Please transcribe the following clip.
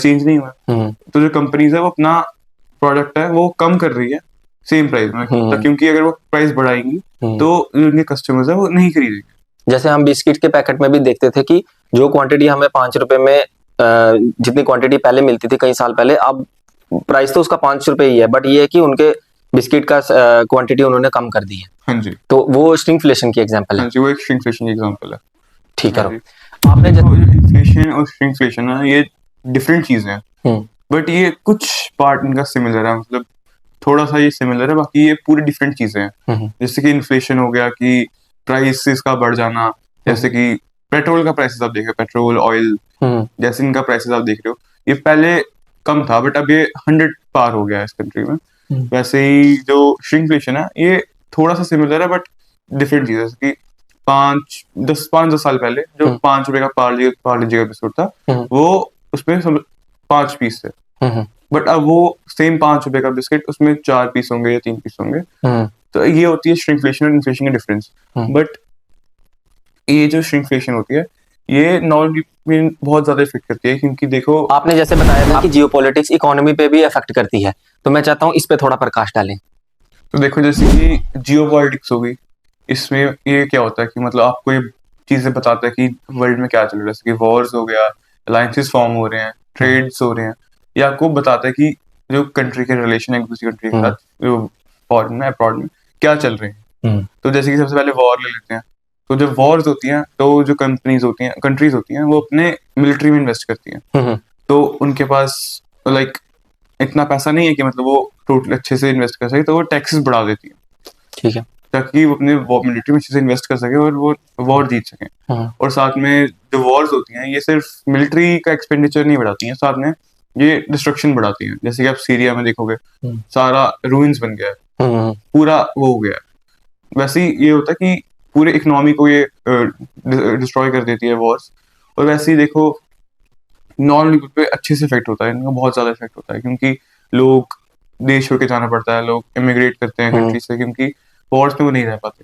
Change नहीं हुआ। तो जो कंपनीज है वो अपना प्रोडक्ट है वो कम कर रही है सेम प्राइस में, क्योंकि अगर वो प्राइस बढ़ाएंगी तो उनके कस्टमर्स है वो नहीं खरीदेंगे। जैसे हम बिस्किट के पैकेट में भी देखते थे कि जो क्वांटिटी हमें 5 रुपए में जितनी क्वांटिटी पहले मिलती थी कई साल पहले, अब प्राइस तो उसका 5 रुपए ही है, बट ये है कि उनके बिस्किट का क्वांटिटी उन्होंने कम कर दी है। हाँ जी, तो वो श्रिंकफ्लेशन की एग्जांपल है। हाँ जी, वो एक श्रिंकफ्लेशन की एग्जांपल है। ठीक है, आपने जो इन्फ्लेशन और श्रिंकफ्लेशन है ये डिफरेंट चीजें हैं, बट ये कुछ पार्ट इनका सिमिलर है, मतलब थोड़ा सा ये सिमिलर है, बाकी ये पूरी डिफरेंट चीजें हैं। जैसे कि इन्फ्लेशन हो गया कि प्राइसेस का बढ़ जाना, जैसे कि पेट्रोल का प्राइसेस आप देख रहे हो, पेट्रोल ऑयल जैसे इनका प्राइसेस आप देख रहे हो, ये पहले कम था बट अब ये 100 पार हो गया है इस कंट्री में। वैसे ही जो श्रिंकफ्लेशन है ये थोड़ा सा सिमिलर है बट डिफरेंट चीज है, जैसे कि 5-10 साल पहले जो 5 रुपए का पार्ले का बिस्कुट था वो उसमें 5 पीस थे, बट अब वो सेम 5 रुपए का बिस्किट उसमें 4 पीस होंगे या 3 पीस होंगे। तो ये होती है श्रिंकफ्लेशन और इन्फ्लेशन का डिफरेंस। बट ये जो श्रिंकफ्लेशन होती है ये नॉर्मली बहुत ज्यादा इफेक्ट करती है, क्योंकि देखो आपने जैसे बताया था कि जियोपॉलिटिक्स इकोनॉमी पे भी इफेक्ट करती है, तो मैं चाहता हूँ इस पे थोड़ा प्रकाश डालें। तो देखो जैसे कि जियोपॉलिटिक्स हो गई, इसमें ये क्या होता है कि मतलब आपको ये चीजें बताता है कि वर्ल्ड में क्या चल रहा है, जैसे कि वॉर्स हो गया, अलायंसेस फॉर्म हो रहे हैं, ट्रेड्स हो रहे हैं, ये आपको बताता है कि जो कंट्री के रिलेशन है एक दूसरी कंट्री के साथ जो फॉरेन में अब्रॉड में क्या चल रहे हैं। तो जैसे कि सबसे पहले वॉर ले लेते हैं, तो जब वॉर्स होती हैं तो जो कंट्रीज होती हैं वो अपने मिलिट्री में इन्वेस्ट करती हैं। तो उनके पास लाइक इतना पैसा नहीं है कि मतलब वो टोटल अच्छे से इन्वेस्ट कर सके, तो वो टैक्सेस बढ़ा देती है, ठीक है, ताकि वो अपने मिलिट्री में अच्छे से इन्वेस्ट कर सके और वो वॉर जीत सके। और साथ में जो वॉर्स होती हैं ये सिर्फ मिलिट्री का एक्सपेंडिचर नहीं बढ़ाती हैं, साथ में ये डिस्ट्रक्शन बढ़ाती हैं। जैसे कि आप सीरिया में देखोगे सारा रूइंस बन गया है, पूरा वो हो गया है। वैसे ही ये होता है कि पूरे इकोनॉमी को ये डिस्ट्रॉय कर देती है वॉर्स। और वैसे ही देखो नॉन पीपल पे अच्छे से इफेक्ट होता है, इनका बहुत ज्यादा इफेक्ट होता है, क्योंकि लोग देश छोड़ के जाना पड़ता है, लोग इमिग्रेट करते हैं कंट्री से, क्योंकि वॉर्स में वो नहीं रह पाते।